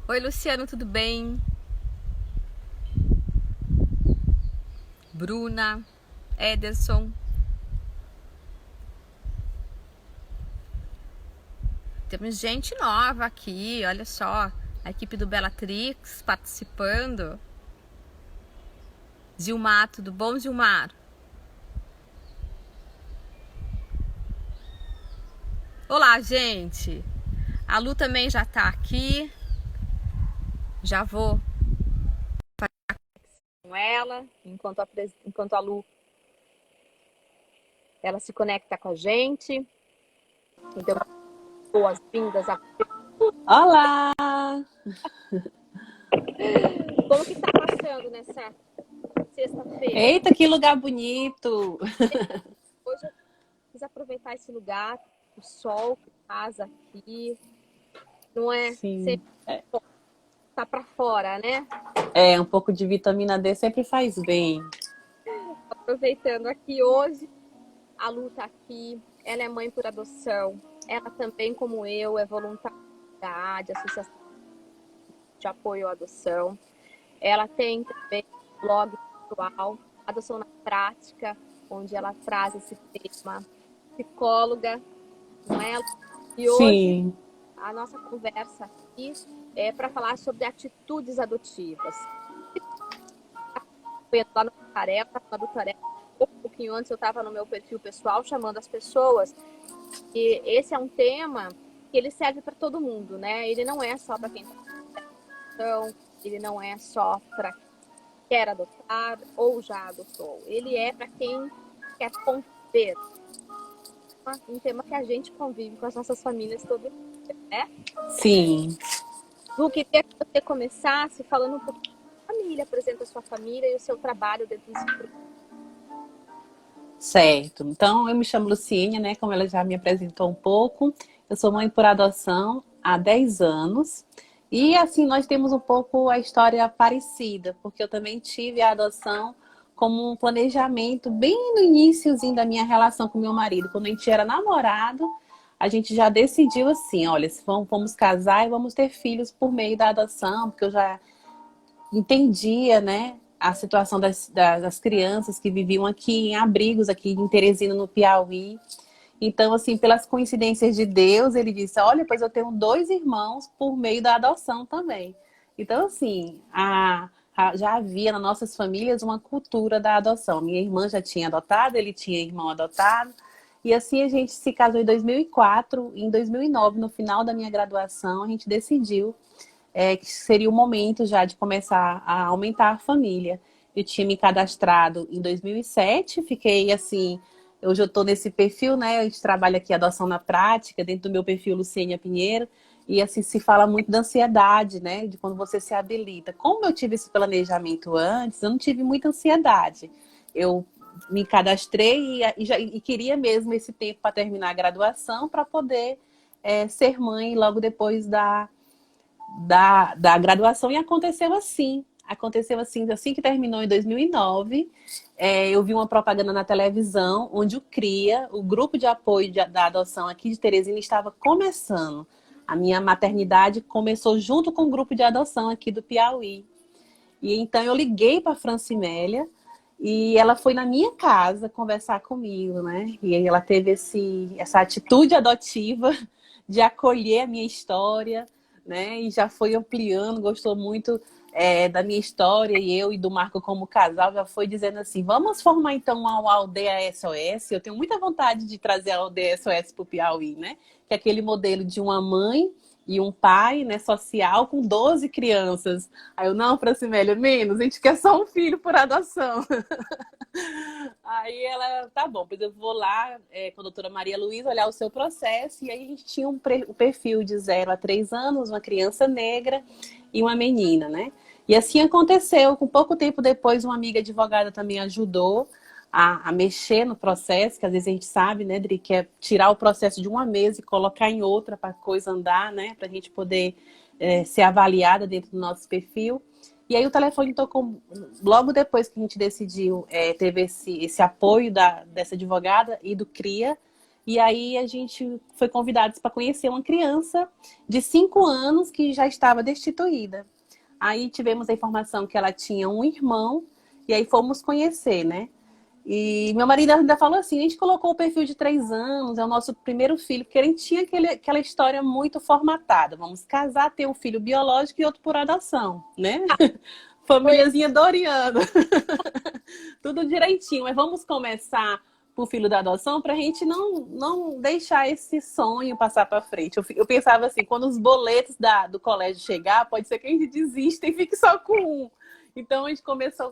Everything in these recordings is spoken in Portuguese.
Oi, Luciano, tudo bem? Bruna, Ederson. Temos gente nova aqui, olha só. A equipe do Bellatrix participando. Zilmar, tudo bom, Zilmar? Olá, gente. A Lu também já tá aqui. Já vou com ela, enquanto a Lu ela se conecta com a gente. Então, boas-vindas a... Olá! Como que tá passando nessa sexta-feira? Eita, que lugar bonito! Hoje eu quis aproveitar esse lugar, o sol que faz aqui, não é? Sim, Sempre tá para fora, né? um pouco de vitamina D sempre faz bem. Aproveitando aqui hoje, a Lu tá aqui, ela é mãe por adoção, ela também, como eu, é voluntária da AD, Associação de Apoio à Adoção. Ela tem também um blog virtual, Adoção na Prática, onde ela traz esse tema, psicóloga, não é? E hoje Sim, a nossa conversa aqui é para falar sobre atitudes adotivas. Lá no Tarefa, um pouquinho antes eu estava no meu perfil pessoal chamando as pessoas, e esse é um tema que ele serve para todo mundo, né? Ele não é só para quem está, ele não é só para quem quer adotar ou já adotou. Ele é para quem quer conviver. Um tema que a gente convive com as nossas famílias todo dia, né? sim, Lu, queria que você começasse falando um pouquinho da família, apresenta a sua família e o seu trabalho dentro desse grupo. certo. Então, eu me chamo Luciene, né? Como ela já me apresentou um pouco. Eu sou mãe por adoção há 10 anos. E, assim, nós temos um pouco a história parecida, porque eu também tive a adoção como um planejamento bem no iniciozinho da minha relação com meu marido. Quando a gente era namorado, a gente já decidiu assim, olha, se vamos casar e vamos ter filhos por meio da adoção, porque eu já entendia, né, a situação das crianças que viviam aqui em abrigos aqui em Teresina, no Piauí. Então, assim, pelas coincidências de Deus, ele disse, olha, pois eu tenho 2 irmãos por meio da adoção também. Então, assim, já havia nas nossas famílias uma cultura da adoção. Minha irmã já tinha adotado, ele tinha irmão adotado. E assim a gente se casou em 2004. Em 2009, no final da minha graduação, a gente decidiu que seria o momento já de começar a aumentar a família. Eu tinha me cadastrado em 2007, fiquei assim, hoje eu estou nesse perfil, né? A gente trabalha aqui adoção na prática, dentro do meu perfil Lucienia Pinheiro, e assim se fala muito da ansiedade, né? De quando você se habilita. Como eu tive esse planejamento antes, eu não tive muita ansiedade. Eu me cadastrei e queria mesmo esse tempo para terminar a graduação para poder ser mãe logo depois da graduação e aconteceu assim. Aconteceu assim que terminou em 2009. Eu vi uma propaganda na televisão onde o CRIA, o grupo de apoio da adoção aqui de Teresina, estava começando. A minha maternidade começou junto com o grupo de adoção aqui do Piauí. E então eu liguei para a Francimélia e ela foi na minha casa conversar comigo, né? E aí ela teve essa atitude adotiva de acolher a minha história, né? E já foi ampliando, gostou muito da minha história, e eu e do Marco como casal já foi dizendo assim, vamos formar então uma aldeia SOS. Eu tenho muita vontade de trazer a aldeia SOS para o Piauí, né? Que é aquele modelo de uma mãe e um pai, né, social com 12 crianças. Aí eu, não, Francimélia, menos, a gente quer só um filho por adoção. Aí ela, tá bom, pois eu vou lá com a doutora Maria Luísa olhar o seu processo. E aí a gente tinha um perfil de 0 a 3 anos, uma criança negra e uma menina, né? E assim aconteceu. Com pouco tempo depois, uma amiga advogada também ajudou a mexer no processo, que às vezes a gente sabe, né, Dri, que é tirar o processo de uma mesa e colocar em outra para a coisa andar, né? Para a gente poder ser avaliada dentro do nosso perfil. E aí o telefone tocou logo depois que a gente decidiu, teve esse apoio dessa advogada e do CRIA. E aí a gente foi convidados para conhecer uma criança de 5 anos que já estava destituída. Aí tivemos a informação que ela tinha um irmão, e aí fomos conhecer, né? E meu marido ainda falou assim, a gente colocou o perfil de 3 anos, é o nosso primeiro filho, porque ele tinha aquela história muito formatada. Vamos casar, ter um filho biológico e outro por adoção, né? Foi Famíliazinha Doriana. Tudo direitinho. Mas vamos começar por filho da adoção para a gente não deixar esse sonho passar para frente. Eu pensava assim, quando os boletos do colégio chegar, pode ser que a gente desista e fique só com um. Então a gente começou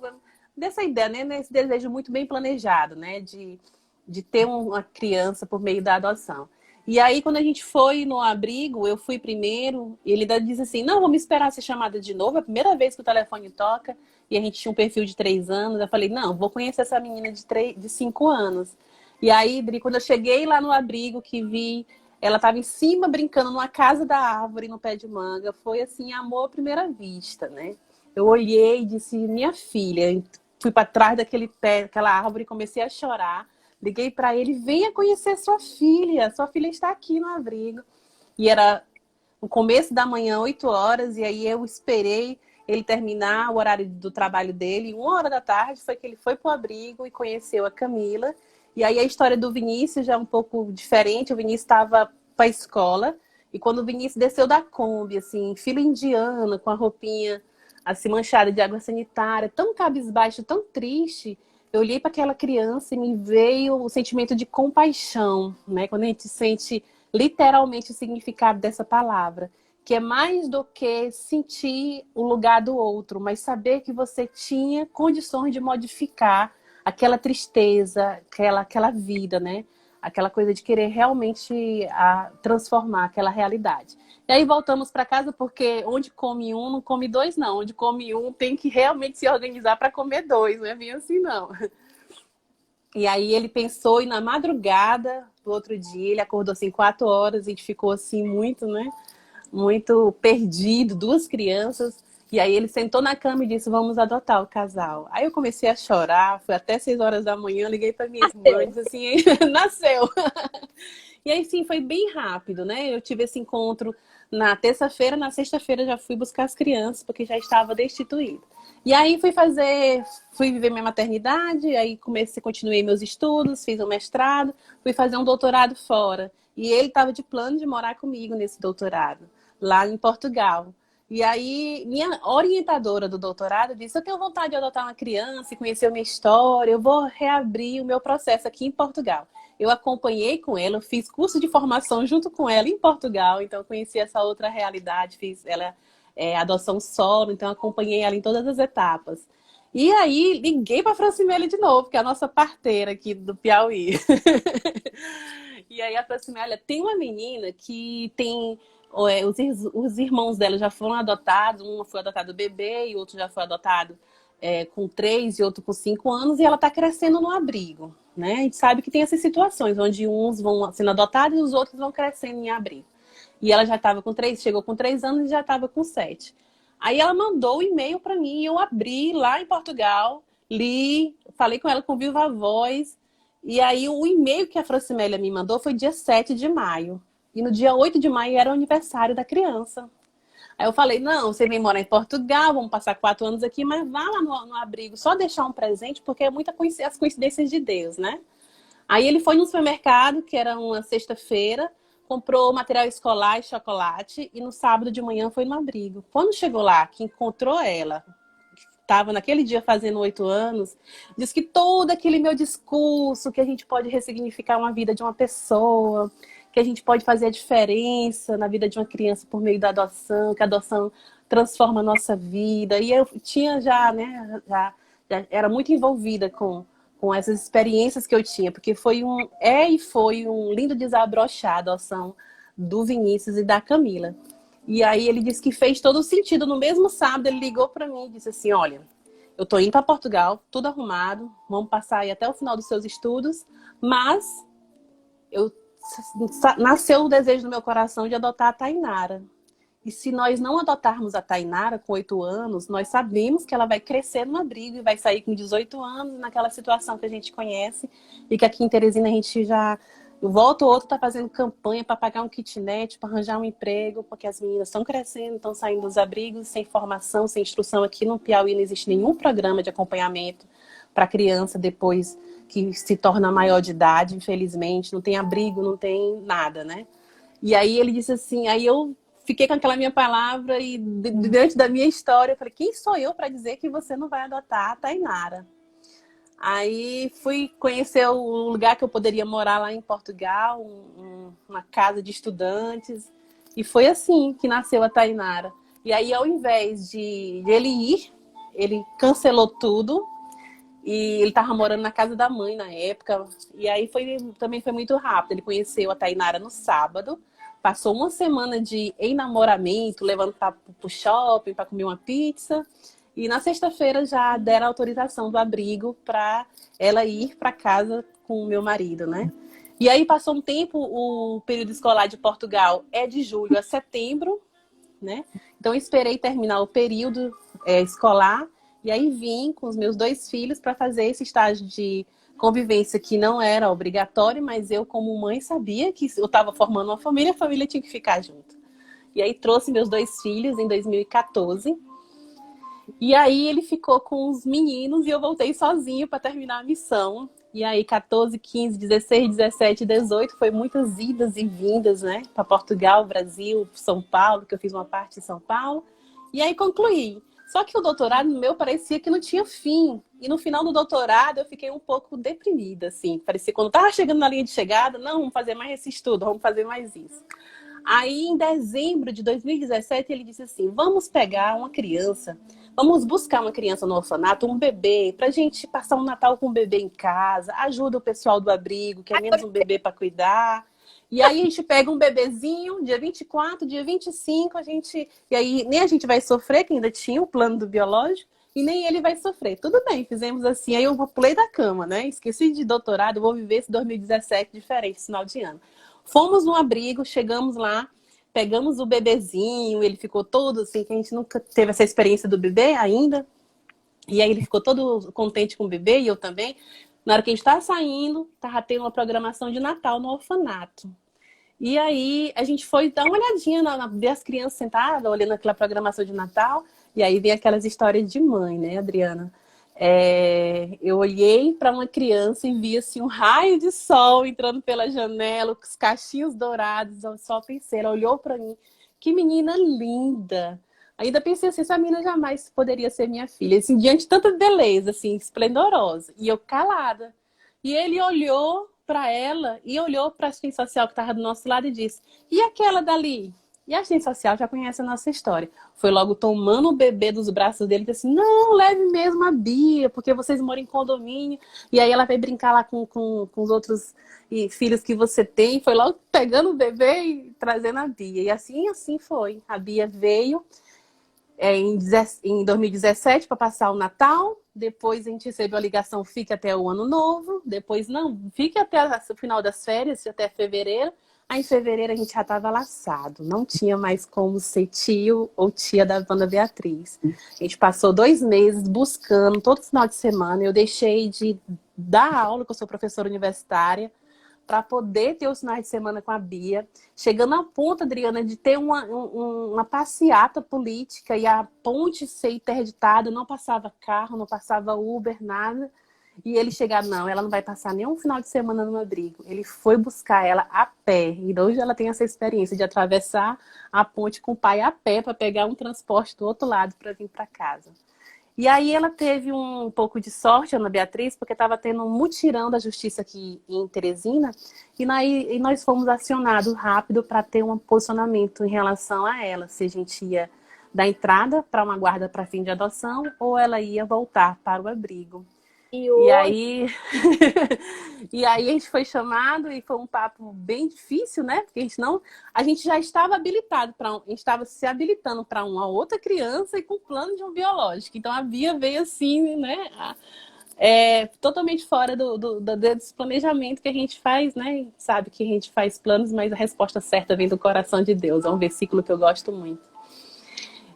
dessa ideia, né? Nesse desejo muito bem planejado, né? De ter uma criança por meio da adoção. E aí, quando a gente foi no abrigo, eu fui primeiro, e ele ainda disse assim, não, vamos esperar ser chamada de novo, é a primeira vez que o telefone toca, e a gente tinha um perfil de 3 anos, eu falei, não, vou conhecer essa menina de 5 anos. E aí, Dri, quando eu cheguei lá no abrigo, que vi, ela estava em cima brincando numa casa da árvore, no pé de manga, foi assim, amor à primeira vista, né? Eu olhei e disse, minha filha, fui para trás daquele pé, aquela árvore, e comecei a chorar. Liguei para ele, venha conhecer sua filha está aqui no abrigo. E era no começo da manhã, 8 horas, e aí eu esperei ele terminar o horário do trabalho dele. E 1 hora da tarde foi que ele foi para o abrigo e conheceu a Camila. E aí a história do Vinícius já é um pouco diferente. O Vinícius estava para a escola, e quando o Vinícius desceu da Kombi, assim, fila indiana, com a roupinha assim, manchada de água sanitária, tão cabisbaixo, tão triste, eu olhei para aquela criança e me veio o sentimento de compaixão, né? Quando a gente sente literalmente o significado dessa palavra, que é mais do que sentir o lugar do outro, mas saber que você tinha condições de modificar aquela tristeza, aquela vida, né? Aquela coisa de querer realmente transformar aquela realidade. E aí voltamos para casa porque onde come um, não come dois, não. Onde come um, tem que realmente se organizar para comer dois, não é bem assim, não. E aí ele pensou e na madrugada do outro dia, ele acordou assim 4 horas, a gente ficou assim muito, né? Muito perdido, 2 crianças. E aí ele sentou na cama e disse, vamos adotar o casal. Aí eu comecei a chorar, foi até 6 horas da manhã, liguei para minha irmã e disse assim, nasceu. E aí sim, foi bem rápido, né? Eu tive esse encontro na terça-feira, na sexta-feira já fui buscar as crianças, porque já estava destituída. E aí fui viver minha maternidade, aí continuei meus estudos, fiz um mestrado, fui fazer um doutorado fora. E ele estava de plano de morar comigo nesse doutorado, lá em Portugal. E aí, minha orientadora do doutorado disse, eu tenho vontade de adotar uma criança e conhecer a minha história, eu vou reabrir o meu processo aqui em Portugal. Eu acompanhei com ela, eu fiz curso de formação junto com ela em Portugal, então eu conheci essa outra realidade, fiz ela adoção solo, então acompanhei ela em todas as etapas. E aí liguei para a Francimele de novo, que é a nossa parteira aqui do Piauí. E aí a Francimele, tem uma menina que tem os irmãos dela já foram adotados, um foi adotado bebê e outro já foi adotado com 3 e outro com 5 anos, e ela está crescendo no abrigo, né? A gente sabe que tem essas situações onde uns vão sendo adotados e os outros vão crescendo em abrigo. E ela já estava com 3, chegou com 3 anos e já estava com 7. Aí ela mandou o e-mail para mim, e eu abri lá em Portugal, li, falei com ela com viva voz, e aí o e-mail que a Francimélia me mandou foi dia 7 de maio. E no dia 8 de maio era o aniversário da criança. Aí eu falei, não, você vem morar em Portugal, vamos passar 4 anos aqui, mas vá lá no abrigo, só deixar um presente, porque é muita as coincidências de Deus, né? Aí ele foi no supermercado, que era uma sexta-feira, comprou material escolar e chocolate, e no sábado de manhã foi no abrigo. Quando chegou lá, que encontrou ela, estava naquele dia fazendo 8 anos, disse que todo aquele meu discurso, que a gente pode ressignificar uma vida de uma pessoa, que a gente pode fazer a diferença na vida de uma criança por meio da adoção, que a adoção transforma a nossa vida. E eu tinha já, né, já era muito envolvida com essas experiências que eu tinha, porque foi um lindo desabrochar a adoção do Vinícius e da Camila. E aí ele disse que fez todo o sentido. No mesmo sábado ele ligou para mim e disse assim, olha, eu tô indo para Portugal, tudo arrumado, vamos passar aí até o final dos seus estudos, mas nasceu o desejo no meu coração de adotar a Tainara. E se nós não adotarmos a Tainara com 8 anos, nós sabemos que ela vai crescer no abrigo e vai sair com 18 anos, naquela situação que a gente conhece e que aqui em Teresina a gente volta o outro tá fazendo campanha para pagar um kitnet, para arranjar um emprego, porque as meninas estão crescendo, estão saindo dos abrigos sem formação, sem instrução. Aqui no Piauí não existe nenhum programa de acompanhamento para criança depois que se torna maior de idade, infelizmente. Não tem abrigo, não tem nada, né? E aí ele disse assim, aí eu fiquei com aquela minha palavra e diante da minha história, eu falei, quem sou eu para dizer que você não vai adotar a Tainara? Aí fui conhecer o lugar que eu poderia morar lá em Portugal, uma casa de estudantes. E foi assim que nasceu a Tainara. E aí, ao invés de ele ir, ele cancelou tudo. E ele estava morando na casa da mãe na época. E aí também foi muito rápido. Ele conheceu a Tainara no sábado. Passou uma semana de enamoramento, levando para o shopping, para comer uma pizza. E na sexta-feira já deram autorização do abrigo para ela ir para casa com o meu marido, né? E aí passou um tempo, o período escolar de Portugal é de julho a setembro, né? Então eu esperei terminar o período escolar e aí vim com os meus 2 filhos para fazer esse estágio de convivência que não era obrigatório, mas eu como mãe sabia que eu estava formando uma família, a família tinha que ficar junto. E aí trouxe meus 2 filhos em 2014. E aí ele ficou com os meninos e eu voltei sozinho para terminar a missão. E aí 14, 15, 16, 17, 18 foi muitas idas e vindas, né? Para Portugal, Brasil, São Paulo, que eu fiz uma parte em São Paulo. E aí concluí. Só que o doutorado meu parecia que não tinha fim. E no final do doutorado eu fiquei um pouco deprimida, assim. Parecia quando estava chegando na linha de chegada, não, vamos fazer mais esse estudo, vamos fazer mais isso. Aí em dezembro de 2017 ele disse assim, vamos pegar uma criança, vamos buscar uma criança no orfanato, um bebê, pra gente passar um Natal com o bebê em casa, ajuda o pessoal do abrigo, que é menos um bebê para cuidar. E aí a gente pega um bebezinho, dia 24, dia 25, a gente... E aí nem a gente vai sofrer, que ainda tinha o plano do biológico, e nem ele vai sofrer. Tudo bem, fizemos assim. Aí eu pulei da cama, né? Esqueci de doutorado, vou viver esse 2017 diferente, final de ano. Fomos no abrigo, chegamos lá, pegamos o bebezinho, ele ficou todo assim, que a gente nunca teve essa experiência do bebê ainda. E aí ele ficou todo contente com o bebê, e eu também. Na hora que a gente estava saindo, estava tendo uma programação de Natal no orfanato. E aí a gente foi dar uma olhadinha, ver as crianças sentadas, olhando aquela programação de Natal. E aí vem aquelas histórias de mãe, né, Adriana? Eu olhei para uma criança e vi assim, um raio de sol entrando pela janela, os cachinhos dourados. Eu só pensei, ela olhou para mim, que menina linda. Ainda pensei assim, essa menina jamais poderia ser minha filha, assim, diante de tanta beleza, assim, esplendorosa. E eu calada. E ele olhou para ela e olhou para a assistente social que estava do nosso lado e disse, e aquela dali? E a assistente social já conhece a nossa história. Foi logo tomando o bebê dos braços dele e disse assim, não, leve mesmo a Bia, porque vocês moram em condomínio. E aí ela vai brincar lá com os outros filhos que você tem. Foi logo pegando o bebê e trazendo a Bia. E assim foi. A Bia veio em 2017 para passar o Natal. Depois a gente recebeu a ligação, fique até o Ano Novo. Depois, não, fique até o final das férias, até fevereiro. Aí em fevereiro a gente já estava laçado, não tinha mais como ser tio ou tia da Wanda Beatriz. A gente passou 2 meses buscando, todo final de semana. Eu deixei de dar aula, que eu sou professora universitária, para poder ter os finais de semana com a Bia. Chegando ao ponto, Adriana, de ter uma passeata política e a ponte ser interditada, não passava carro, não passava Uber, nada. E ele chegar, não, ela não vai passar nenhum final de semana no abrigo. Ele foi buscar ela a pé. E hoje ela tem essa experiência de atravessar a ponte com o pai a pé para pegar um transporte do outro lado para vir para casa. E aí ela teve um pouco de sorte, Ana Beatriz, porque estava tendo um mutirão da justiça aqui em Teresina. E nós fomos acionados rápido para ter um posicionamento em relação a ela. Se a gente ia dar entrada para uma guarda para fim de adoção ou ela ia voltar para o abrigo. E aí a gente foi chamado e foi um papo bem difícil, né? Porque a gente já estava habilitado a gente estava se habilitando para uma outra criança e com plano de um biológico. Então a Bia veio assim, né? Totalmente fora desse planejamento que a gente faz, né? Sabe que a gente faz planos, mas a resposta certa vem do coração de Deus. É um versículo que eu gosto muito.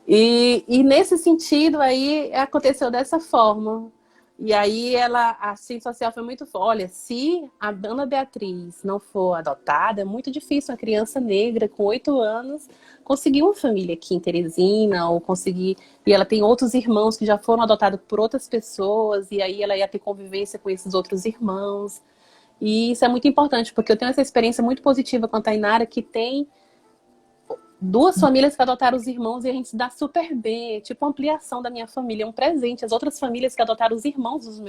E nesse sentido aí aconteceu dessa forma. E aí a assistente social foi muito forte. Olha, se a Ana Beatriz não for adotada, é muito difícil uma criança negra com 8 anos conseguir uma família aqui em Teresina, ou conseguir. E ela tem outros irmãos que já foram adotados por outras pessoas, e aí ela ia ter convivência com esses outros irmãos. E isso é muito importante, porque eu tenho essa experiência muito positiva com a Tainara, que tem duas famílias que adotaram os irmãos e a gente se dá super bem. É tipo uma ampliação da minha família, é um presente. As outras famílias que adotaram os irmãos dos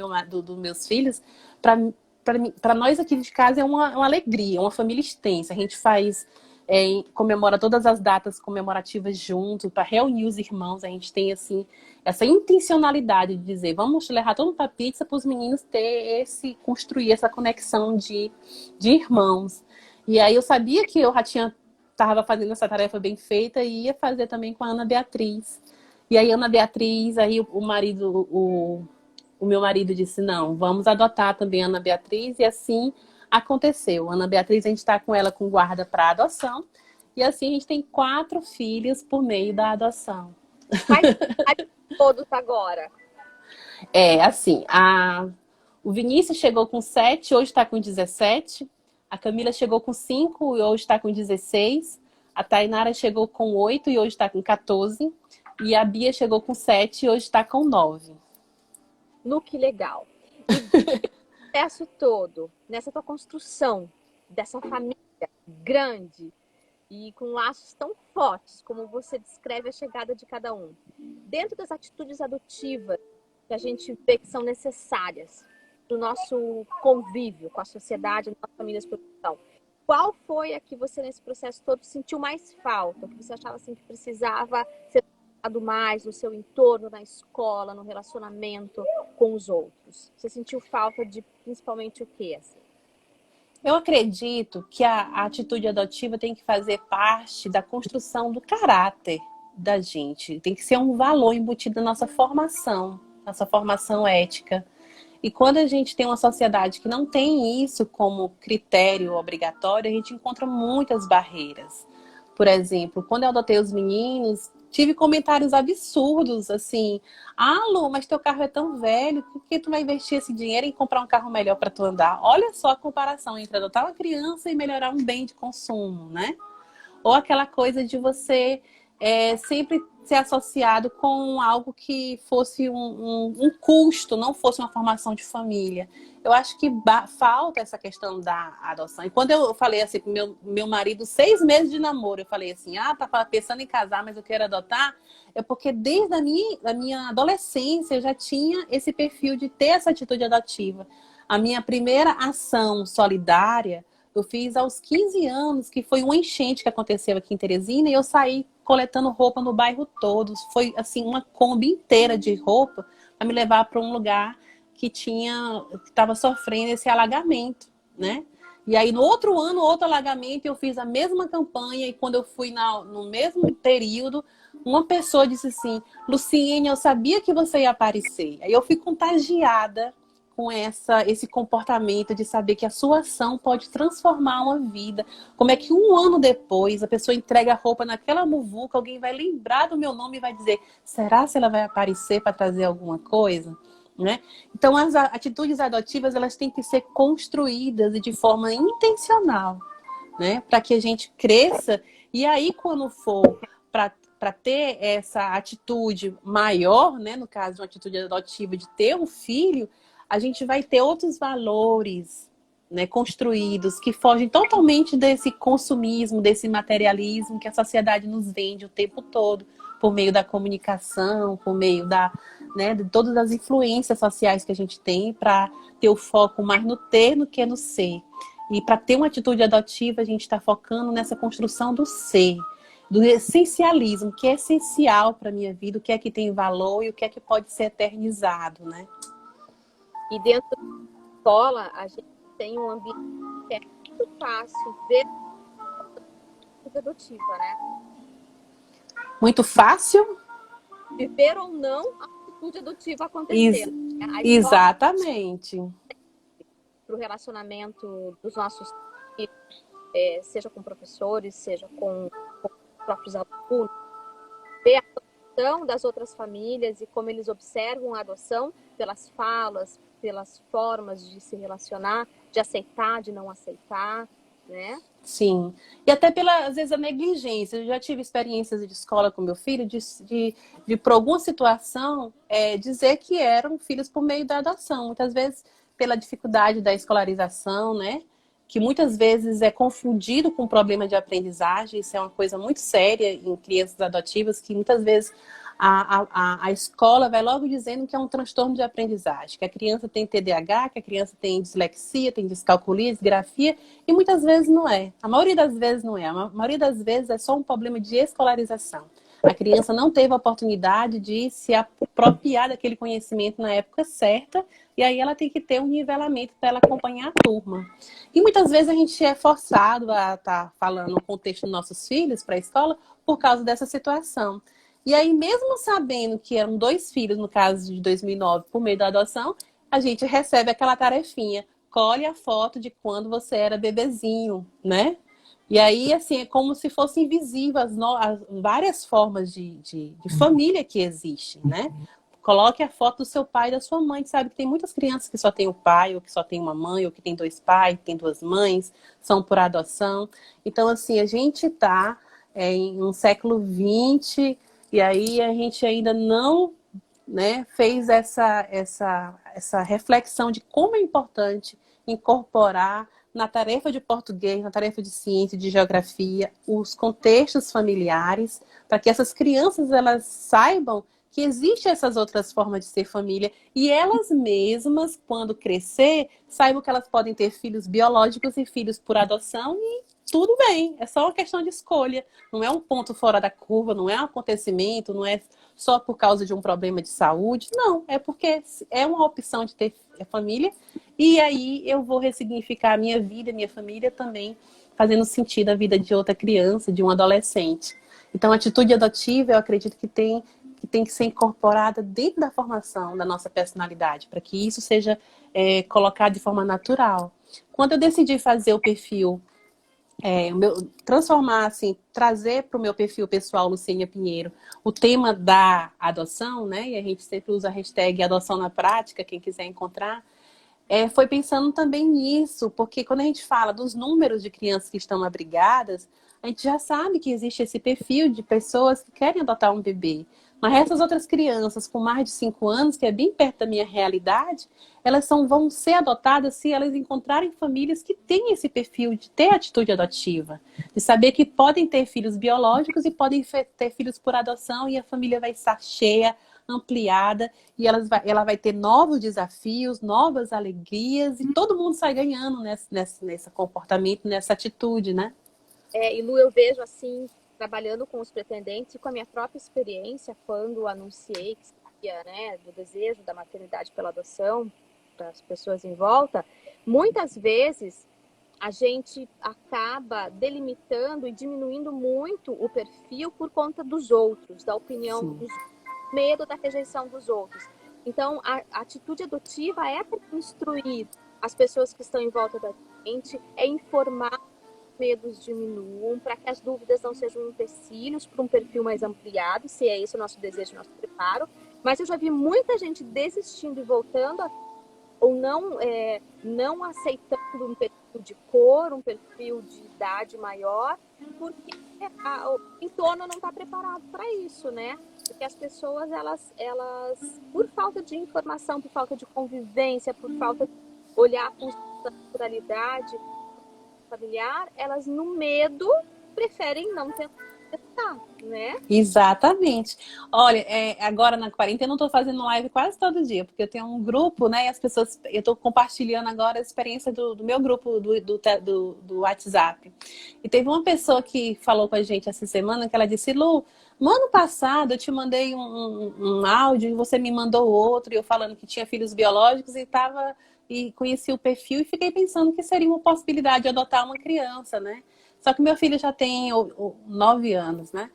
meus filhos, para nós aqui de casa é uma alegria, uma família extensa. A gente faz, comemora todas as datas comemorativas junto, para reunir os irmãos. A gente tem assim essa intencionalidade de dizer, vamos levar todo mundo para pizza para os meninos construir essa conexão de irmãos. E aí eu sabia que eu já tinha estava fazendo essa tarefa bem feita e ia fazer também com a Ana Beatriz. E aí, Ana Beatriz, aí o meu marido disse, não, vamos adotar também a Ana Beatriz, e assim aconteceu. A Ana Beatriz, a gente está com ela com guarda para adoção, e assim a gente tem 4 filhos por meio da adoção. Mas todos agora. É, assim, o Vinícius chegou com 7, hoje está com 17. A Camila chegou com 5 e hoje está com 16. A Tainara chegou com 8 e hoje está com 14. E a Bia chegou com 7 e hoje está com 9. Que legal. E o processo todo, nessa tua construção dessa família grande e com laços tão fortes como você descreve a chegada de cada um, dentro das atitudes adotivas que a gente vê que são necessárias do nosso convívio com a sociedade, com as famílias de produção. Qual foi a que você, nesse processo todo, sentiu mais falta? O que você achava assim, que precisava ser trabalhado mais no seu entorno, na escola, no relacionamento com os outros? Você sentiu falta de principalmente o quê? Assim? Eu acredito que a atitude adotiva tem que fazer parte da construção do caráter da gente. Tem que ser um valor embutido na nossa formação ética. E quando a gente tem uma sociedade que não tem isso como critério obrigatório, a gente encontra muitas barreiras. Por exemplo, quando eu adotei os meninos, tive comentários absurdos, assim, Lu, mas teu carro é tão velho, por que tu vai investir esse dinheiro em comprar um carro melhor para tu andar? Olha só a comparação entre adotar uma criança e melhorar um bem de consumo, né? Ou aquela coisa de você sempre ser associado com algo que fosse um custo, não fosse uma formação de família. Eu acho que falta essa questão da adoção. E quando eu falei assim pro meu marido, 6 meses de namoro, eu falei assim, tá pensando em casar, mas eu quero adotar, é porque desde a minha adolescência eu já tinha esse perfil de ter essa atitude adotiva. A minha primeira ação solidária eu fiz aos 15 anos, que foi uma enchente que aconteceu aqui em Teresina, e eu saí coletando roupa no bairro todo. Foi assim uma Kombi inteira de roupa para me levar para um lugar que estava sofrendo esse alagamento, né? E aí no outro ano, outro alagamento, eu fiz a mesma campanha, e quando eu fui no mesmo período, uma pessoa disse assim, Luciene, eu sabia que você ia aparecer. Aí eu fui contagiada com esse comportamento de saber que a sua ação pode transformar uma vida. Como é que um ano depois a pessoa entrega a roupa naquela muvuca, alguém vai lembrar do meu nome e vai dizer, será se ela vai aparecer para trazer alguma coisa? Né? Então as atitudes adotivas elas têm que ser construídas e de forma intencional, né? Para que a gente cresça e aí quando for para ter essa atitude maior, né? No caso, uma atitude adotiva de ter um filho, a gente vai ter outros valores, né, construídos que fogem totalmente desse consumismo, desse materialismo que a sociedade nos vende o tempo todo, por meio da comunicação, por meio de todas as influências sociais que a gente tem para ter o foco mais no ter do que no ser. E para ter uma atitude adotiva, a gente está focando nessa construção do ser, do essencialismo, que é essencial para a minha vida, o que é que tem valor e o que é que pode ser eternizado, né? E dentro da escola, a gente tem um ambiente que é muito fácil ver a adotiva, né? Muito fácil? Viver ou não a atitude adotiva acontecendo. Exatamente. Para o relacionamento dos nossos filhos, seja com professores, seja com os próprios alunos, ver a percepção das outras famílias e como eles observam a adoção pelas falas, pelas formas de se relacionar, de aceitar, de não aceitar, né? Sim. E até pela, às vezes, a negligência. Eu já tive experiências de escola com meu filho, de por alguma situação, dizer que eram filhos por meio da adoção. Muitas vezes, pela dificuldade da escolarização, né? Que muitas vezes é confundido com problema de aprendizagem. Isso é uma coisa muito séria em crianças adotivas, que muitas vezes a escola vai logo dizendo que é um transtorno de aprendizagem, que a criança tem TDAH, que a criança tem dislexia, tem descalculia, disgrafia, e muitas vezes não é. A maioria das vezes não é. A maioria das vezes é só um problema de escolarização. A criança não teve a oportunidade de se apropriar daquele conhecimento na época certa, e aí ela tem que ter um nivelamento para ela acompanhar a turma. E muitas vezes a gente é forçado a estar falando no contexto dos nossos filhos para a escola por causa dessa situação. E aí, mesmo sabendo que eram 2 filhos, no caso de 2009, por meio da adoção, a gente recebe aquela tarefinha. Colhe a foto de quando você era bebezinho, né? E aí, assim, é como se fosse invisível as várias formas de família que existem, né? Coloque a foto do seu pai e da sua mãe. Sabe que tem muitas crianças que só tem o pai, ou que só tem uma mãe, ou que tem 2 pais, tem 2 mães, são por adoção. Então, assim, a gente está em um século XX, e aí a gente ainda não, né, fez essa reflexão de como é importante incorporar na tarefa de português, na tarefa de ciência, de geografia, os contextos familiares, para que essas crianças elas saibam que existem essas outras formas de ser família e elas mesmas, quando crescer, saibam que elas podem ter filhos biológicos e filhos por adoção e tudo bem, é só uma questão de escolha. Não é um ponto fora da curva, não é um acontecimento, não é só por causa de um problema de saúde. Não, é porque é uma opção de ter família. E aí eu vou ressignificar a minha vida, a minha família também, fazendo sentido a vida de outra criança, de um adolescente. Então, a atitude adotiva, eu acredito que tem que ser incorporada dentro da formação da nossa personalidade, para que isso seja colocado de forma natural. Quando eu decidi fazer o perfil transformar, assim, trazer para o meu perfil pessoal, Lucínia Pinheiro, o tema da adoção, né? E a gente sempre usa a hashtag adoção na prática, quem quiser encontrar. Foi pensando também nisso, porque quando a gente fala dos números de crianças que estão abrigadas, a gente já sabe que existe esse perfil de pessoas que querem adotar um bebê. Mas essas outras crianças com mais de 5 anos, que é bem perto da minha realidade, elas vão ser adotadas se elas encontrarem famílias que têm esse perfil de ter atitude adotiva. De saber que podem ter filhos biológicos e podem ter filhos por adoção e a família vai estar cheia, ampliada, e ela vai ter novos desafios, novas alegrias, e todo mundo sai ganhando nesse comportamento, nessa atitude, né? E Lu, eu vejo assim, trabalhando com os pretendentes e com a minha própria experiência, quando anunciei que seria, né, do desejo da maternidade pela adoção para as pessoas em volta, muitas vezes a gente acaba delimitando e diminuindo muito o perfil por conta dos outros, da opinião Sim. dos medo da rejeição dos outros. Então, a atitude adotiva é para instruir as pessoas que estão em volta da gente, é informar medos diminuam, para que as dúvidas não sejam empecilhos para um perfil mais ampliado, se é esse o nosso desejo, o nosso preparo. Mas eu já vi muita gente desistindo e voltando, ou não aceitando um perfil de cor, um perfil de idade maior, porque o entorno não está preparado para isso, né? Porque as pessoas, elas, por falta de informação, por falta de convivência, por falta de olhar com naturalidade familiar, elas no medo preferem não tentar, né? Exatamente. Olha, agora na quarentena eu estou fazendo live quase todo dia, porque eu tenho um grupo, né? E as pessoas, eu estou compartilhando agora a experiência do meu grupo do WhatsApp. E teve uma pessoa que falou com a gente essa semana que ela disse: Lu, no ano passado eu te mandei um áudio e você me mandou outro, e eu falando que tinha filhos biológicos e conheci o perfil e fiquei pensando que seria uma possibilidade de adotar uma criança, né? Só que meu filho já tem 9 anos, né?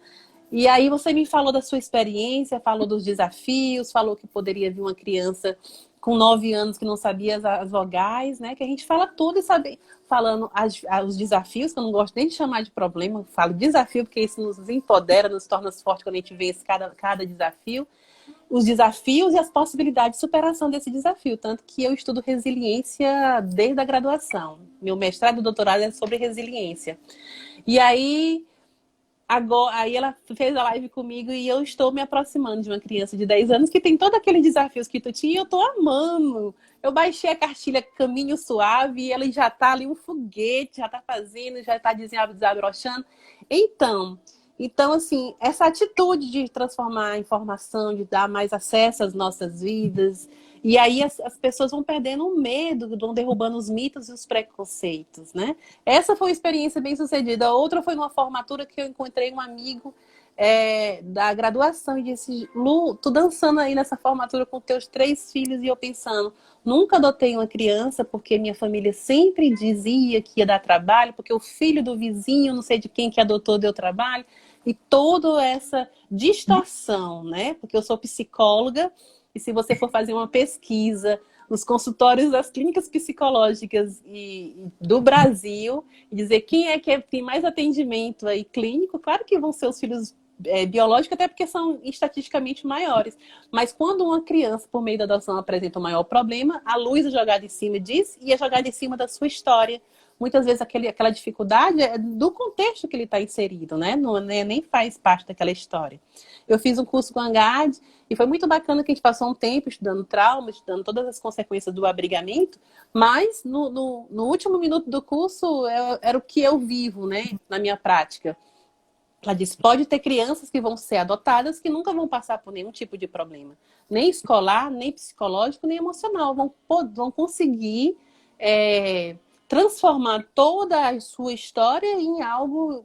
E aí você me falou da sua experiência, falou dos desafios, falou que poderia vir uma criança com 9 anos que não sabia as vogais, né? Que a gente fala tudo e sabe, falando os desafios, que eu não gosto nem de chamar de problema, eu falo desafio, porque isso nos empodera, nos torna fortes quando a gente vê cada desafio. Os desafios e as possibilidades de superação desse desafio. Tanto que eu estudo resiliência desde a graduação. Meu mestrado e doutorado é sobre resiliência. E aí, agora, aí ela fez a live comigo e eu estou me aproximando de uma criança de 10 anos que tem todos aqueles desafios que tu tinha e eu tô amando. Eu baixei a cartilha Caminho Suave e ela já tá ali um foguete, já tá fazendo, já tá desabrochando. Então, assim, essa atitude de transformar a informação, de dar mais acesso às nossas vidas, e aí as pessoas vão perdendo o medo, vão derrubando os mitos e os preconceitos, né? Essa foi uma experiência bem sucedida. A outra foi numa formatura que eu encontrei um amigo da graduação e disse, Lu, tu dançando aí nessa formatura com teus 3 filhos, e eu pensando, nunca adotei uma criança porque minha família sempre dizia que ia dar trabalho, porque o filho do vizinho, não sei de quem que adotou, deu trabalho, e toda essa distorção, né? Porque eu sou psicóloga, e se você for fazer uma pesquisa nos consultórios das clínicas psicológicas do Brasil, e dizer quem é que tem mais atendimento aí clínico, claro que vão ser os filhos biológicos, até porque são estatisticamente maiores. Mas quando uma criança, por meio da adoção, apresenta um maior problema, a luz é jogada em cima disso e é jogada em cima da sua história. Muitas vezes aquela dificuldade é do contexto que ele está inserido, né? Não, nem faz parte daquela história. Eu fiz um curso com a ANGAD e foi muito bacana que a gente passou um tempo estudando trauma, estudando todas as consequências do abrigamento, mas no último minuto do curso era o que eu vivo, né? Na minha prática. Ela disse, pode ter crianças que vão ser adotadas que nunca vão passar por nenhum tipo de problema. Nem escolar, nem psicológico, nem emocional. Vão conseguir transformar toda a sua história em algo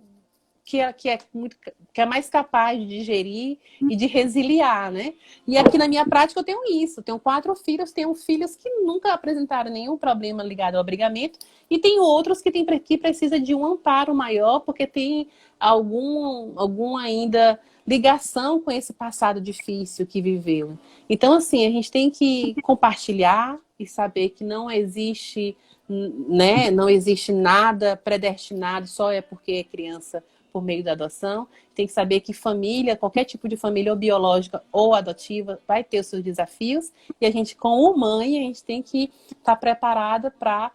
que é mais capaz de digerir e de resiliar, né? E aqui na minha prática eu tenho isso. Tenho 4 filhos, tenho filhos que nunca apresentaram nenhum problema ligado ao abrigamento e tenho outros que precisam de um amparo maior porque tem algum ainda ligação com esse passado difícil que viveu. Então, assim, a gente tem que compartilhar e saber que não existe, né? Não existe nada predestinado, só é porque é criança por meio da adoção. Tem que saber que família, qualquer tipo de família, ou biológica ou adotiva, vai ter os seus desafios. E a gente, como mãe, a gente tem que estar preparada para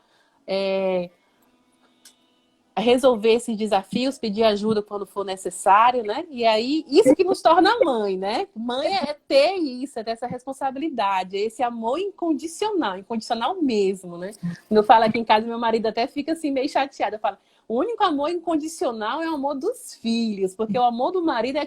resolver esses desafios, pedir ajuda quando for necessário, né? E aí, isso que nos torna mãe, né? Mãe é ter isso, é ter essa responsabilidade, é esse amor incondicional, incondicional mesmo, né? Quando eu falo aqui em casa, meu marido até fica assim meio chateado. Eu falo, o único amor incondicional é o amor dos filhos, porque o amor do marido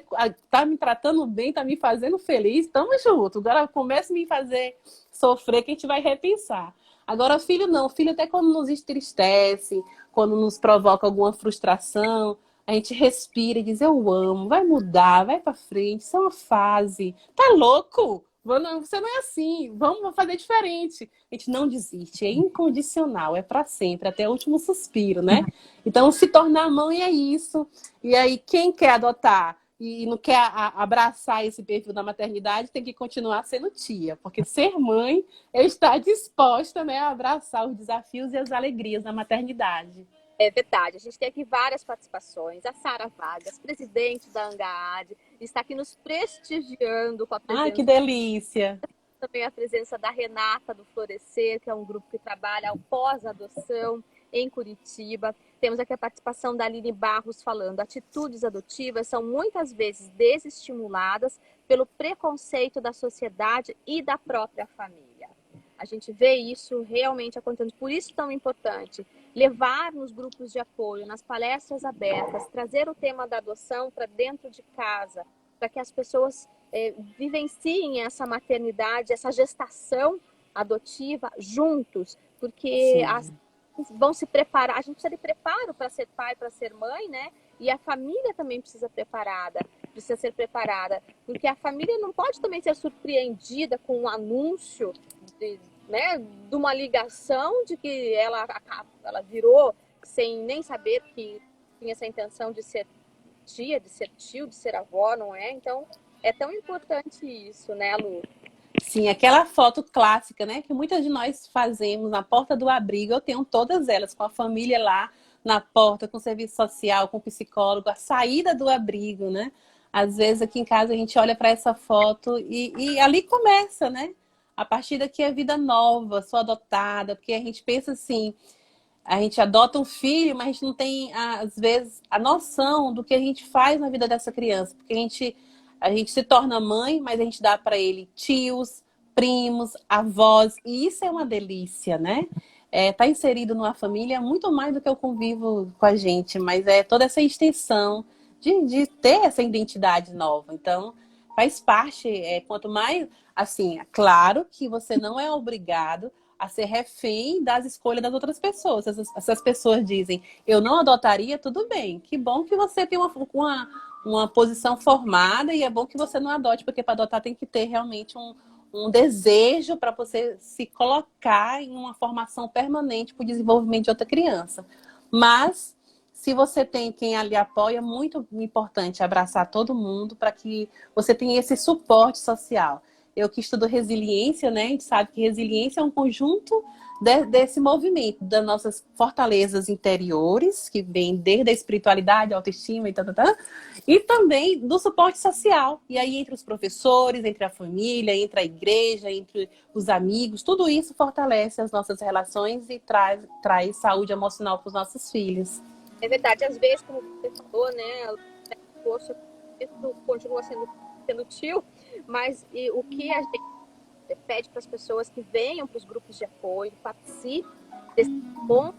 tá me tratando bem, tá me fazendo feliz, tamo junto. Agora começa a me fazer sofrer que a gente vai repensar. Agora, filho não. Filho até quando nos entristece, quando nos provoca alguma frustração, a gente respira e diz, eu amo, vai mudar, vai pra frente, isso é uma fase. Tá louco? Você não é assim, vamos fazer diferente. A gente não desiste, é incondicional, é para sempre, até o último suspiro, né? Então, se tornar mãe é isso. E aí, quem quer adotar e não quer abraçar esse perfil da maternidade, tem que continuar sendo tia, porque ser mãe é estar disposta, né, a abraçar os desafios e as alegrias da maternidade. É verdade, a gente tem aqui várias participações. A Sara Vargas, presidente da ANGAAD, está aqui nos prestigiando com a presença. Ai, que delícia! Também a presença da Renata do Florescer, que é um grupo que trabalha ao pós-adoção em Curitiba. Temos aqui a participação da Aline Barros falando, atitudes adotivas são muitas vezes desestimuladas pelo preconceito da sociedade e da própria família. A gente vê isso realmente acontecendo, por isso tão importante levar nos grupos de apoio, nas palestras abertas, trazer o tema da adoção para dentro de casa, para que as pessoas vivenciem essa maternidade, essa gestação adotiva juntos, porque vão se preparar, a gente precisa de preparo para ser pai, para ser mãe, né? E a família também precisa ser preparada, porque a família não pode também ser surpreendida com um anúncio de uma ligação de que ela virou sem nem saber que tinha essa intenção de ser tia, de ser tio, de ser avó, não é? Então, é tão importante isso, né, Lu? Sim, aquela foto clássica, né? Que muitas de nós fazemos na porta do abrigo. Eu tenho todas elas, com a família lá na porta, com o serviço social, com o psicólogo, a saída do abrigo, né? Às vezes aqui em casa a gente olha para essa foto e ali começa, né? A partir daqui é vida nova, sou adotada, porque a gente pensa assim, a gente adota um filho, mas a gente não tem, às vezes, a noção do que a gente faz na vida dessa criança. Porque a gente se torna mãe, mas a gente dá para ele tios, primos, avós. E isso é uma delícia, né? Tá inserido numa família é muito mais do que o convívio com a gente, mas é toda essa extensão de ter essa identidade nova. Então, faz parte, quanto mais, assim, é claro que você não é obrigado a ser refém das escolhas das outras pessoas. Essas pessoas dizem, eu não adotaria, tudo bem. Que bom que você tem uma posição formada e é bom que você não adote, porque para adotar tem que ter realmente um desejo para você se colocar em uma formação permanente para o desenvolvimento de outra criança. Mas, se você tem quem ali apoia, é muito importante abraçar todo mundo para que você tenha esse suporte social. Eu que estudo resiliência, né? A gente sabe que resiliência é um conjunto desse movimento, das nossas fortalezas interiores, que vem desde a espiritualidade, a autoestima e também do suporte social. E aí, entre os professores, entre a família, entre a igreja, entre os amigos, tudo isso fortalece as nossas relações e traz saúde emocional para os nossos filhos. É verdade, às vezes, como você falou, né? Poxa, isso continua sendo tio, mas o que a gente pede para as pessoas que venham para os grupos de apoio, participem desse ponto,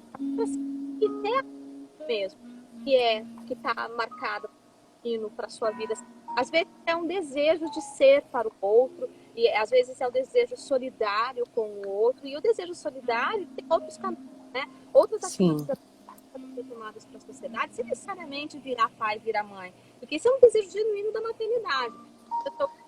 e ter mesmo, que está marcado para a sua vida. Às vezes é um desejo de ser para o outro, e às vezes é o desejo solidário com o outro, e o desejo solidário tem outros caminhos, né? Outras atitudes tomadas para a sociedade, sem necessariamente virar pai, virar mãe, porque isso é um desejo genuíno da maternidade.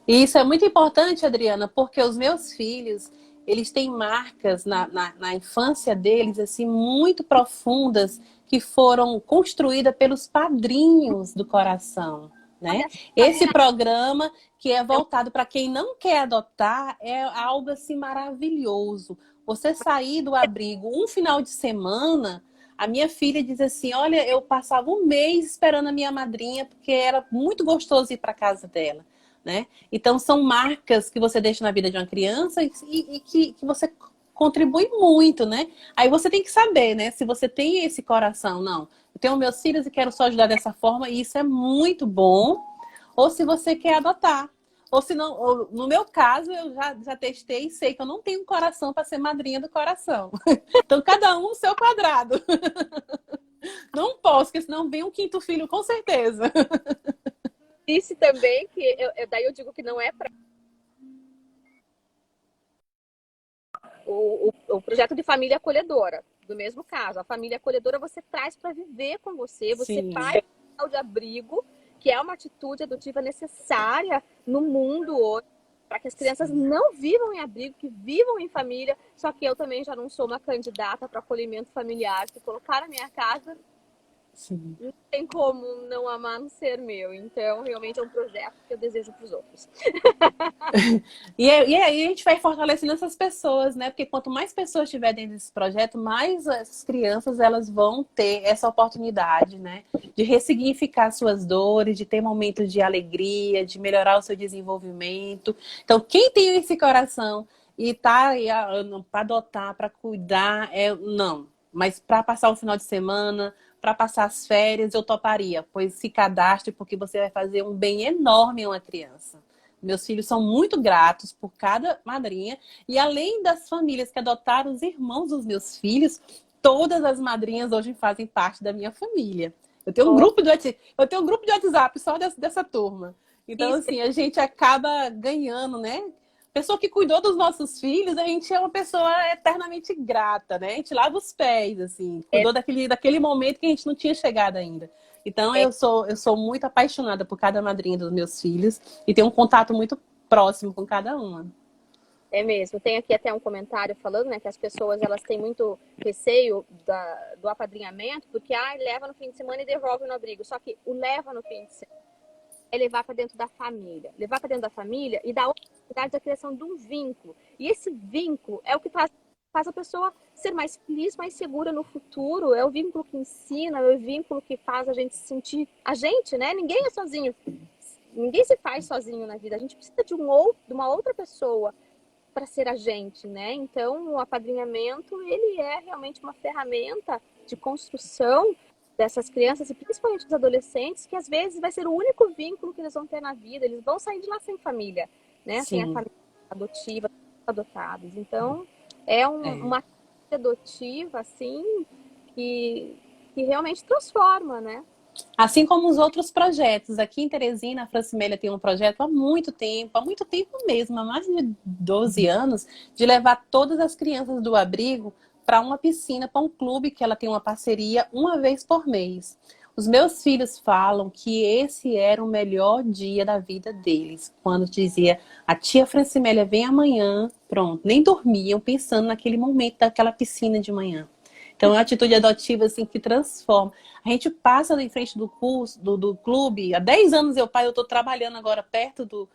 E isso é muito importante, Adriana, porque os meus filhos, eles têm marcas na infância deles, assim, muito profundas, que foram construídas pelos padrinhos do coração, né? Esse programa que é voltado para quem não quer adotar é algo, assim, maravilhoso. Você sair do abrigo um final de semana, a minha filha diz assim, olha, eu passava um mês esperando a minha madrinha, porque era muito gostoso ir para casa dela. Né? Então, são marcas que você deixa na vida de uma criança e que você contribui muito, né? Aí você tem que saber, né? Se você tem esse coração, não. Eu tenho meus filhos e quero só ajudar dessa forma, e isso é muito bom. Ou se você quer adotar. Ou se não, ou, no meu caso, eu já testei e sei que eu não tenho um coração para ser madrinha do coração. Então, cada um o seu quadrado. Não posso, porque senão vem um quinto filho, com certeza. Disse também que daí eu digo que não é para o projeto de família acolhedora, do mesmo caso. A família acolhedora você traz para viver com você, você faz o de abrigo, que é uma atitude adotiva necessária no mundo hoje, para que as crianças não vivam em abrigo, que vivam em família. Só que eu também já não sou uma candidata para acolhimento familiar. Se colocar na minha casa, sim, não tem como não amar no ser meu. Então, realmente é um projeto que eu desejo para os outros. E aí a gente vai fortalecendo essas pessoas, né? Porque quanto mais pessoas tiver dentro desse projeto, mais as crianças elas vão ter essa oportunidade, né? De ressignificar suas dores, de ter momentos de alegria, de melhorar o seu desenvolvimento. Então, quem tem esse coração e tá para adotar, para cuidar, não. Mas para passar o final de semana, para passar as férias, eu toparia. Pois se cadastre, porque você vai fazer um bem enorme a uma criança. Meus filhos são muito gratos por cada madrinha. E além das famílias que adotaram os irmãos dos meus filhos, todas as madrinhas hoje fazem parte da minha família. Eu tenho um grupo de WhatsApp só dessa turma. Então, assim, a gente acaba ganhando, né? Pessoa que cuidou dos nossos filhos, a gente é uma pessoa eternamente grata, né? A gente lava os pés, assim. Cuidou daquele momento que a gente não tinha chegado ainda. Então, eu sou muito apaixonada por cada madrinha dos meus filhos e tenho um contato muito próximo com cada uma. É mesmo. Tem aqui até um comentário falando, né, que as pessoas elas têm muito receio do apadrinhamento, porque leva no fim de semana e devolve no abrigo. Só que o leva no fim de semana é levar para dentro da família. Levar para dentro da família e dar a oportunidade da criação de um vínculo. E esse vínculo é o que faz a pessoa ser mais feliz, mais segura no futuro. É o vínculo que ensina, é o vínculo que faz a gente se sentir a gente, né? Ninguém é sozinho. Ninguém se faz sozinho na vida. A gente precisa de uma outra pessoa para ser a gente, né? Então, o apadrinhamento, ele é realmente uma ferramenta de construção dessas crianças e principalmente dos adolescentes, que às vezes vai ser o único vínculo que eles vão ter na vida. Eles vão sair de lá sem família, né? Sem a Sim. família adotiva, adotados. Então, é uma adotiva, assim, que realmente transforma, né? Assim como os outros projetos. Aqui em Teresina, a Francimélia tem um projeto há muito tempo mesmo, há mais de 12 anos, de levar todas as crianças do abrigo para uma piscina, para um clube que ela tem uma parceria uma vez por mês. Os meus filhos falam que esse era o melhor dia da vida deles. Quando dizia, a tia Francimélia vem amanhã, pronto, nem dormiam pensando naquele momento daquela piscina de manhã. Então, é uma atitude adotiva assim, que transforma. A gente passa ali em frente do curso, do clube. Há 10 anos eu estou trabalhando agora perto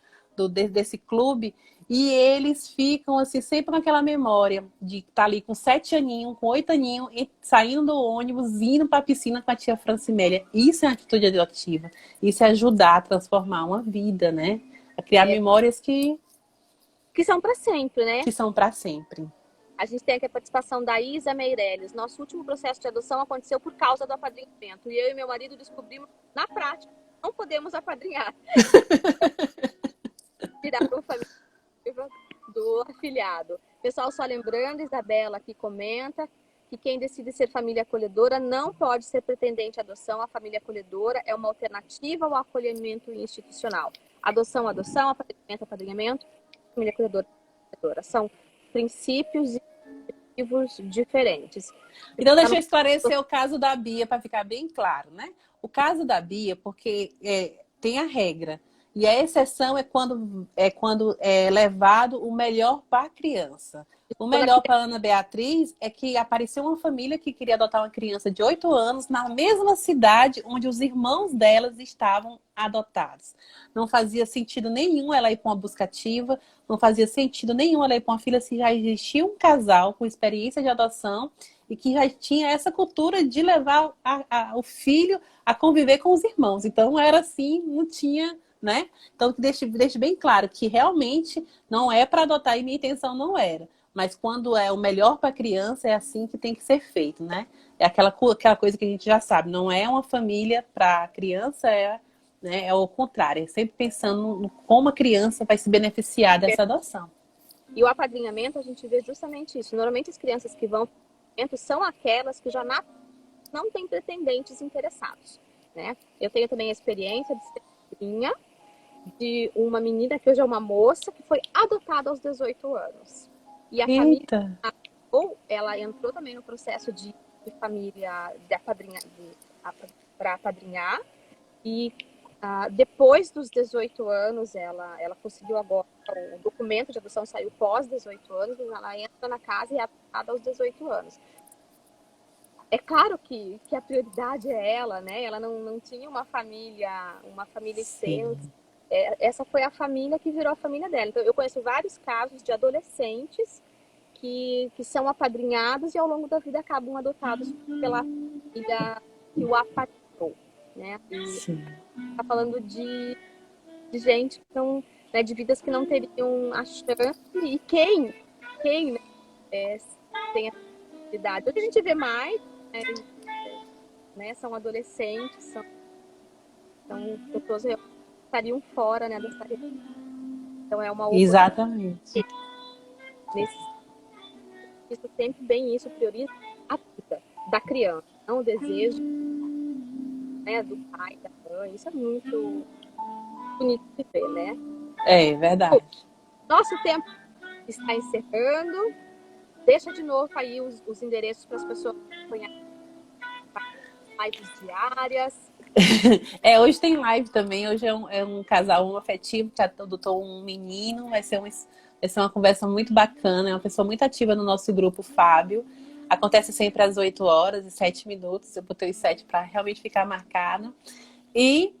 desse clube. E eles ficam assim, sempre com aquela memória de estar ali com 7 aninhos, com 8 aninhos, saindo do ônibus, indo para a piscina com a tia Francimélia. Isso é uma atitude adotiva. Isso é ajudar a transformar uma vida, né? A criar memórias Que são para sempre, né? que são para sempre. A gente tem aqui a participação da Isa Meirelles. Nosso último processo de adoção aconteceu por causa do apadrinhamento. E eu e meu marido descobrimos, na prática, não podemos apadrinhar. Viraram família do afilhado. Pessoal, só lembrando, Isabela aqui comenta que quem decide ser família acolhedora não pode ser pretendente à adoção. A família acolhedora é uma alternativa ao acolhimento institucional. Adoção, apadrinhamento, família acolhedora. São princípios e objetivos diferentes. Então, deixa eu esclarecer o caso da Bia para ficar bem claro, né? O caso da Bia, porque tem a regra. E a exceção é quando é levado o melhor para a criança. O melhor para a Ana Beatriz é que apareceu uma família que queria adotar uma criança de 8 anos na mesma cidade onde os irmãos delas estavam adotados. Não fazia sentido nenhum ela ir para uma busca ativa, não fazia sentido nenhum ela ir para uma filha se já existia um casal com experiência de adoção e que já tinha essa cultura de levar o filho a conviver com os irmãos. Então era assim, não tinha, né? Então deixe bem claro que realmente não é para adotar e minha intenção não era. Mas quando é o melhor para a criança, é assim que tem que ser feito, né? É aquela coisa que a gente já sabe, não é uma família para a criança, né, é o contrário, é sempre pensando no como a criança vai se beneficiar dessa adoção. E o apadrinhamento, a gente vê justamente isso. Normalmente as crianças que vão para o apadrinhamento são aquelas que já não têm pretendentes interessados, né? Eu tenho também a experiência de ser madrinha de uma menina que hoje é uma moça que foi adotada aos 18 anos. E a família, ela entrou também no processo de família para apadrinhar. E depois dos 18 anos, ela conseguiu agora, o documento de adoção saiu pós 18 anos, ela entra na casa e é adotada aos 18 anos. É claro que a prioridade é ela, né? Ela não tinha uma família extensa. Essa foi a família que virou a família dela. Então, eu conheço vários casos de adolescentes que são apadrinhados e ao longo da vida acabam adotados pela família que o apadrinhou, né? Tá falando de gente que não, né, de vidas que não teriam a chance. E quem né, tem a idade. Hoje a gente vê mais, né, são adolescentes, são pessoas que estariam fora, né, dessa rede. Então é uma Exatamente. Isso sempre bem isso prioriza a vida da criança, não o desejo, né, do pai, da mãe. Isso é muito bonito de ver, né? É verdade. Nosso tempo está encerrando. Deixa de novo aí os endereços para as pessoas acompanharem lives diárias. Hoje tem live também. Hoje é um casal afetivo que adotou um menino. Vai ser Vai ser uma conversa muito bacana, é uma pessoa muito ativa no nosso grupo, Fábio. Acontece sempre às 8 horas e 7 minutos. Eu botei os 7 para realmente ficar marcado. E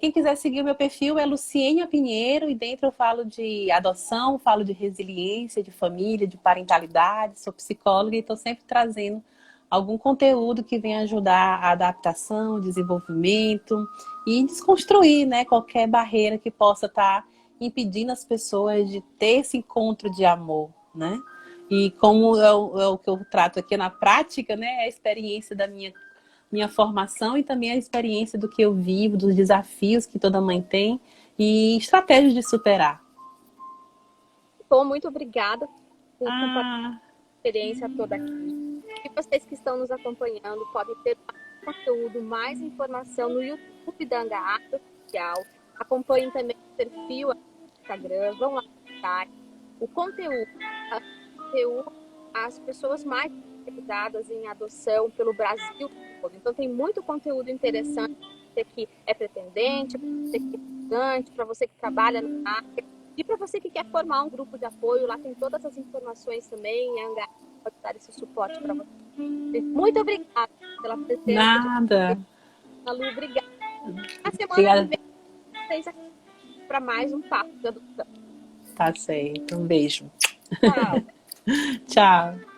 quem quiser seguir o meu perfil é Luciênia Pinheiro, e dentro eu falo de adoção, falo de resiliência, de família, de parentalidade, sou psicóloga e estou sempre trazendo algum conteúdo que venha ajudar a adaptação, desenvolvimento e desconstruir, né, qualquer barreira que possa estar impedindo as pessoas de ter esse encontro de amor, né? E como é o que eu trato aqui na prática, né, é a experiência da minha formação e também a experiência do que eu vivo, dos desafios que toda mãe tem e estratégias de superar. Bom, muito obrigada por compartilhar Ah, a experiência toda aqui. E vocês que estão nos acompanhando podem ter mais conteúdo, mais informação no YouTube da Angaata Oficial. Acompanhem também o perfil no Instagram, vão lá no site. O conteúdo, as pessoas mais especializadas em adoção pelo Brasil todo. Então tem muito conteúdo interessante para você que é pretendente, para você que é estudante, para você que trabalha na área e para você que quer formar um grupo de apoio. Lá tem todas as informações também. A Angaata pode dar esse suporte para você. Muito obrigada pela presença de nada. vocês. Malu, obrigada. Na semana que Obrigada. vem, vocês aqui para mais um papo de adoção. Tá certo. Um beijo. Tchau. Tchau.